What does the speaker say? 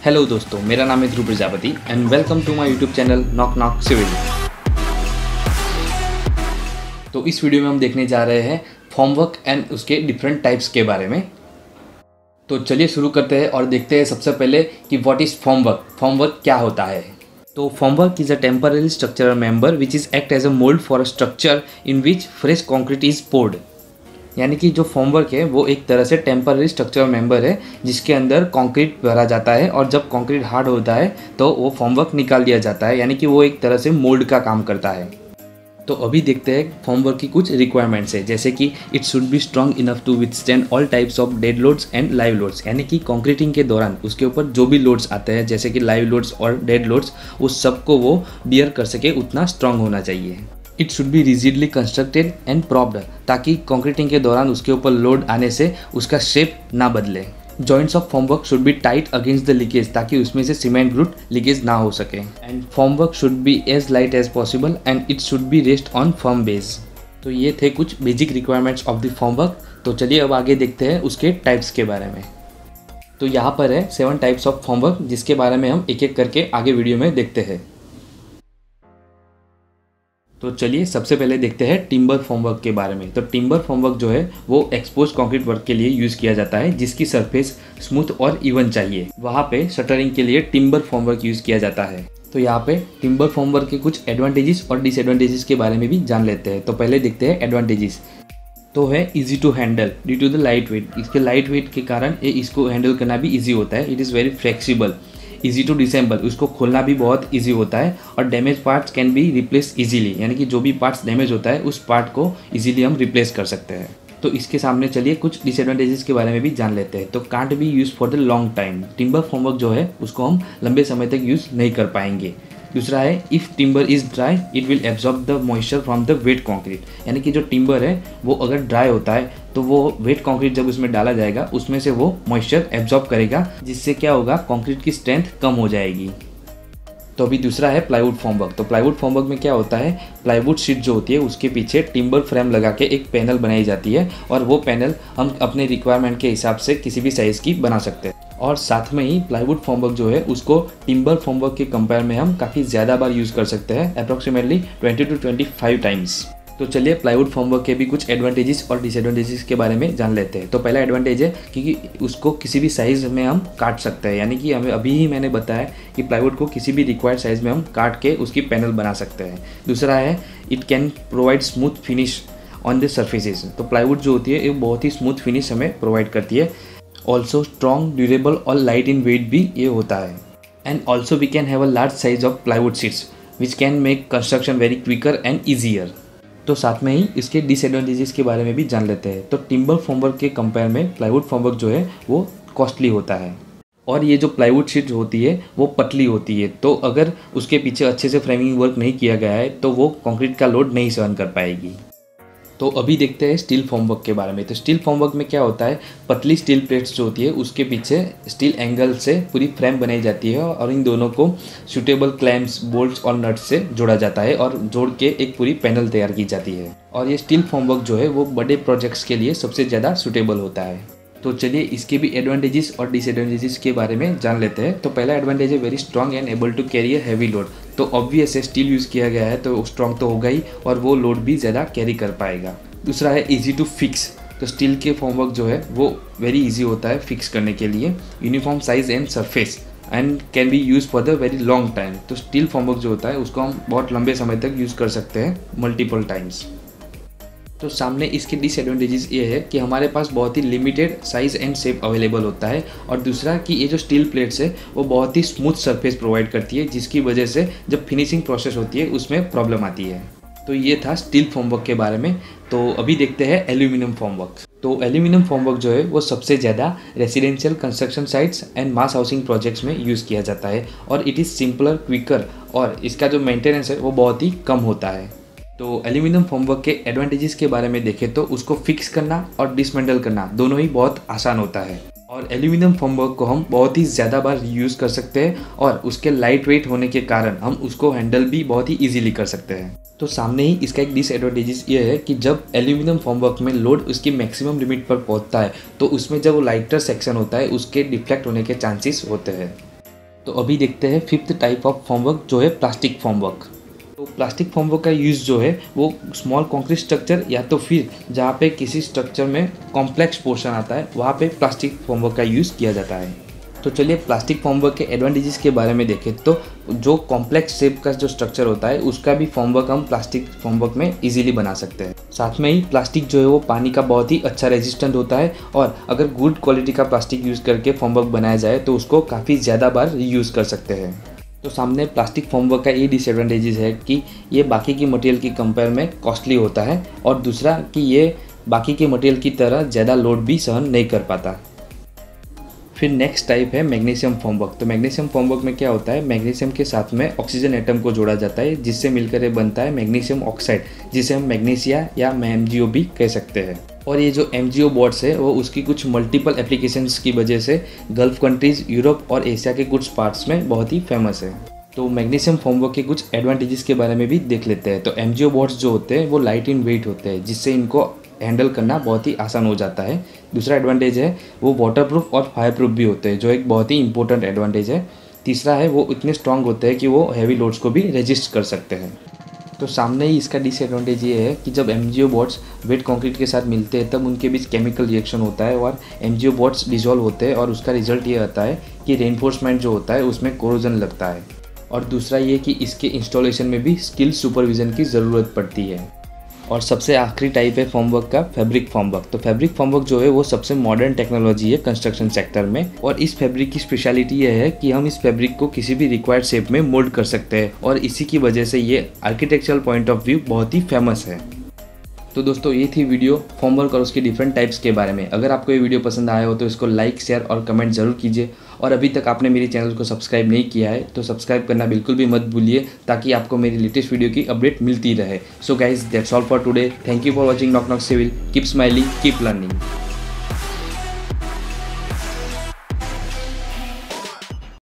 Hello दोस्तों, मेरा नाम है Dhruv Prajapati and welcome to my YouTube channel knock knock civil. तो इस वीडियो में हम देखने जा रहे हैं फॉर्मवर्क एंड उसके डिफरेंट टाइप्स के बारे में। तो चलिए शुरू करते हैं और देखते हैं सबसे पहले कि व्हाट इज़ फॉर्मवर्क। फॉर्मवर्क क्या होता है? तो formwork is a temporary structural member which is act as a mould for a structure in which fresh concrete is poured. यानी कि जो फॉर्मवर्क है वो एक तरह से टेम्पररी स्ट्रक्चरल मेंबर है जिसके अंदर कंक्रीट भरा जाता है और जब कंक्रीट हार्ड होता है तो वो फॉर्मवर्क निकाल दिया जाता है, यानी कि वो एक तरह से मोल्ड का काम करता है। तो अभी देखते हैं फॉर्मवर्क की कुछ रिक्वायरमेंट्स है, जैसे कि it should be strong enough to withstand all types of dead loads and live loads. यानी कि कंक्रीटिंग के दौरान उसके ऊपर जो भी लोड्स आते हैं जैसे कि लाइव लोड्स और डेड लोड्स, उस सबको वो बियर कर सके, उतना स्ट्रॉन्ग होना चाहिए। It should B rigidly constructed and propped, ताकि कंक्रीटिंग के दौरान उसके ऊपर लोड आने से उसका शेप ना बदले। Joints of formwork should be tight against the leakage, ताकि उसमें से सीमेंट ग्रूट लीकेज ना हो सके। And formwork should be as light as possible and it should be rest on firm base. तो ये थे कुछ basic requirements of the formwork. तो चलिए अब आगे देखते हैं उसके टाइप्स के बारे में। तो यहाँ पर है 7 टाइप्स ऑफ फॉर्मवर्क, जिसके बारे में हम एक एक करके आगे वीडियो में देखते हैं। तो चलिए सबसे पहले देखते हैं टिम्बर फॉर्मवर्क के बारे में। तो टिम्बर फॉर्मवर्क जो है वो एक्सपोज कंक्रीट वर्क के लिए यूज़ किया जाता है जिसकी सरफेस स्मूथ और इवन चाहिए। वहाँ पे शटरिंग के लिए टिम्बर फॉर्मवर्क यूज़ किया जाता है। तो यहाँ पे टिम्बर फॉर्मवर्क के कुछ एडवांटेजेस और डिसएडवांटेजेस के बारे में भी जान लेते हैं। तो पहले देखते हैं एडवांटेजेस। तो है easy to handle due to the light weight. इसके लाइट वेट के कारण इसको हैंडल करना भी ईजी होता है। It is very flexible. Easy to disassemble, उसको खोलना भी बहुत इजी होता है। और damage parts can be replace easily, यानी कि जो भी पार्ट्स डैमेज होता है उस पार्ट को इजीली हम रिप्लेस कर सकते हैं। तो इसके सामने चलिए कुछ डिसएडवांटेजेस के बारे में भी जान लेते हैं। तो can't be use for the long time. Timber formwork जो है उसको हम लंबे समय तक यूज़ नहीं कर पाएंगे। दूसरा है if timber is dry it will absorb the moisture from the wet concrete. यानी कि जो टिम्बर है वो अगर ड्राई होता है तो वो वेट कंक्रीट जब उसमें डाला जाएगा उसमें से वो मॉइस्चर एब्जॉर्ब करेगा, जिससे क्या होगा, कंक्रीट की स्ट्रेंथ कम हो जाएगी। तो अभी दूसरा है प्लाईवुड फॉर्मवर्क। तो प्लाईवुड फॉर्मवर्क में क्या होता है, प्लाईवुड शीट जो होती है उसके पीछे टिम्बर फ्रेम लगा के एक पैनल बनाई जाती है और वो पैनल हम अपने रिक्वायरमेंट के हिसाब से किसी भी साइज़ की बना सकते हैं। और साथ में ही प्लाईवुड फॉर्मवर्क जो है उसको टिम्बर फॉर्मवर्क के कंपेयर में हम काफ़ी ज़्यादा बार यूज़ कर सकते हैं, अप्रॉक्सीमेटली 20 to 25 टाइम्स। तो चलिए प्लाईवुड फॉर्मवर्क के भी कुछ एडवांटेजेस और डिसएडवांटेजेस के बारे में जान लेते हैं। तो पहला एडवांटेज है कि उसको किसी भी साइज़ में हम काट सकते हैं, यानी कि हमें अभी ही मैंने बताया कि प्लाईवुड को किसी भी रिक्वायर्ड साइज़ में हम काट के उसकी पैनल बना सकते हैं। दूसरा है it can provide smooth finish on the surfaces. तो प्लाईवुड जो होती है ये बहुत ही स्मूथ फिनिश हमें प्रोवाइड करती है। ऑल्सो स्ट्रॉन्ग, ड्यूरेबल और लाइट इन वेट भी ये होता है। And also we can have a large size of plywood sheets which can make construction very quicker and easier. तो साथ में ही इसके डिसएडवांटेजेस के बारे में भी जान लेते हैं। तो टिम्बर फॉर्मवर्क के कंपेयर में प्लाईवुड फॉर्मवर्क जो है वो कॉस्टली होता है और ये जो प्लाईवुड शीट होती है वो पतली होती है, तो अगर उसके पीछे अच्छे से फ्रेमिंग वर्क नहीं किया गया है तो वो कंक्रीट का लोड नहीं सहन कर पाएगी। तो अभी देखते हैं स्टील फॉर्मवर्क के बारे में। तो स्टील फॉर्मवर्क में क्या होता है, पतली स्टील प्लेट्स जो होती है उसके पीछे स्टील एंगल से पूरी फ्रेम बनाई जाती है और इन दोनों को सूटेबल क्लैम्प्स, बोल्ट्स और नट्स से जोड़ा जाता है और जोड़ के एक पूरी पैनल तैयार की जाती है। और ये स्टील फॉर्मवर्क जो है वो बड़े प्रोजेक्ट्स के लिए सबसे ज़्यादा सूटेबल होता है। तो चलिए इसके भी एडवांटेजेस और डिसएडवांटेजेस के बारे में जान लेते हैं। तो पहला एडवांटेज है very strong and able to carry a heavy load. तो ऑब्वियस है स्टील यूज़ किया गया है तो स्ट्रॉन्ग तो होगा ही और वो लोड भी ज़्यादा कैरी कर पाएगा। दूसरा है इजी टू फिक्स। तो स्टील के फॉर्मवर्क जो है वो वेरी इजी होता है फिक्स करने के लिए। Uniform size and surface and can be use for the very long time. तो स्टील फॉर्मवर्क जो होता है उसको हम बहुत लंबे समय तक यूज़ कर सकते हैं, मल्टीपल टाइम्स। तो सामने इसके डिसएडवांटेजेस ये है कि हमारे पास बहुत ही limited size and shape available होता है और दूसरा कि ये जो स्टील प्लेट्स है वो बहुत ही स्मूथ सरफेस प्रोवाइड करती है, जिसकी वजह से जब फिनिशिंग प्रोसेस होती है उसमें प्रॉब्लम आती है। तो ये था स्टील फॉर्मवर्क के बारे में। तो अभी देखते हैं एल्यूमिनियम फॉर्मवर्क। तो एल्यूमिनियम फॉर्मवर्क जो है वो सबसे ज़्यादा residential construction sites and mass housing projects में यूज़ किया जाता है और इट इज़ सिंपलर, क्विकर और इसका जो मेंटेनेंस है वो बहुत ही कम होता है। तो एल्यूमिनियम फॉर्मवर्क के एडवांटेजेस के बारे में देखें तो उसको फिक्स करना और डिसमेंटल करना दोनों ही बहुत आसान होता है और एल्यूमिनियम फॉर्मवर्क को हम बहुत ही ज़्यादा बार यूज़ कर सकते हैं और उसके लाइट वेट होने के कारण हम उसको हैंडल भी बहुत ही ईजिली कर सकते हैं। तो सामने ही इसका एक डिसएडवांटेजेस ये है कि जब एल्यूमिनियम फॉर्मवर्क में लोड उसकी मैक्सिमम लिमिट पर पहुंचता है तो उसमें जब वो लाइटर सेक्शन होता है उसके डिफ्लेक्ट होने के चांसेस होते हैं। तो अभी देखते हैं फिफ्थ टाइप ऑफ फॉर्मवर्क जो है प्लास्टिक फॉर्मवर्क। तो प्लास्टिक फॉर्मवर्क का यूज़ जो है वो स्मॉल कंक्रीट स्ट्रक्चर या तो फिर जहाँ पे किसी स्ट्रक्चर में कॉम्प्लेक्स पोर्शन आता है वहाँ पे प्लास्टिक फॉर्मवर्क का यूज़ किया जाता है। तो चलिए प्लास्टिक फॉर्मवर्क के एडवांटेजेस के बारे में देखें तो जो कॉम्प्लेक्स शेप का जो स्ट्रक्चर होता है उसका भी फॉर्मवर्क हम प्लास्टिक फॉर्मवर्क में इजीली बना सकते हैं। साथ में ही प्लास्टिक जो है वो पानी का बहुत ही अच्छा रेजिस्टेंट होता है और अगर गुड क्वालिटी का प्लास्टिक यूज़ करके फॉर्मवर्क बनाया जाए तो उसको काफ़ी ज़्यादा बार यूज़ कर सकते हैं। तो सामने प्लास्टिक फॉर्मवर्क का ये डिसएडवांटेजेस है कि ये बाकी की मटेरियल की कंपेयर में कॉस्टली होता है और दूसरा कि ये बाकी के मटेरियल की तरह ज़्यादा लोड भी सहन नहीं कर पाता। फिर नेक्स्ट टाइप है मैग्नीशियम फॉर्मवर्क। तो मैग्नीशियम फॉर्मवर्क में क्या होता है, मैग्नीशियम के साथ में ऑक्सीजन एटम को जोड़ा जाता है जिससे मिलकर ये बनता है मैग्नीशियम ऑक्साइड, जिसे हम मैग्नीशिया या MgO भी कह सकते हैं। और ये जो MgO बोर्ड्स है वो उसकी कुछ मल्टीपल एप्लीकेशंस की वजह से गल्फ कंट्रीज़, यूरोप और एशिया के कुछ पार्ट्स में बहुत ही फेमस है। तो मैग्नीशियम फॉर्मवर्क के कुछ एडवांटेजेस के बारे में भी देख लेते हैं। तो MgO बोर्ड्स जो होते हैं वो लाइट इन वेट होते हैं जिससे इनको हैंडल करना बहुत ही आसान हो जाता है। दूसरा एडवांटेज है वो वाटरप्रूफ और फायरप्रूफ भी होते हैं जो एक बहुत ही इंपॉर्टेंट एडवांटेज है। तीसरा है वो इतने स्ट्रांग होते हैं कि वो हैवी लोड्स को भी रेजिस्ट कर सकते हैं। तो सामने ही इसका डिसएडवांटेज ये है कि जब MgO बोर्ड्स वेट कंक्रीट के साथ मिलते हैं तब उनके बीच केमिकल रिएक्शन होता है और MgO बोर्ड्स डिजोल्व होते हैं और उसका रिजल्ट ये आता है कि रेनफोर्समेंट जो होता है उसमें कोरोजन लगता है। और दूसरा ये कि इसके इंस्टॉलेशन में भी स्किल सुपरविजन की ज़रूरत पड़ती है। और सबसे आखिरी टाइप है फॉर्मवर्क का फैब्रिक फॉर्मवर्क। तो फैब्रिक फॉर्मवर्क जो है वो सबसे मॉडर्न टेक्नोलॉजी है कंस्ट्रक्शन सेक्टर में और इस फैब्रिक की स्पेशलिटी ये है कि हम इस फैब्रिक को किसी भी रिक्वायर्ड शेप में मोल्ड कर सकते हैं और इसी की वजह से ये आर्किटेक्चरल पॉइंट ऑफ व्यू बहुत ही फेमस है। तो दोस्तों ये थी वीडियो फॉर्मवर्क और उसके डिफरेंट टाइप्स के बारे में। अगर आपको ये वीडियो पसंद आया हो तो इसको लाइक, शेयर और कमेंट ज़रूर कीजिए और अभी तक आपने मेरे चैनल को सब्सक्राइब नहीं किया है तो सब्सक्राइब करना बिल्कुल भी मत भूलिए ताकि आपको मेरी लेटेस्ट वीडियो की अपडेट मिलती रहे। So guys that's all for today. Thank you for watching knock knock civil. Keep smiling, keep learning.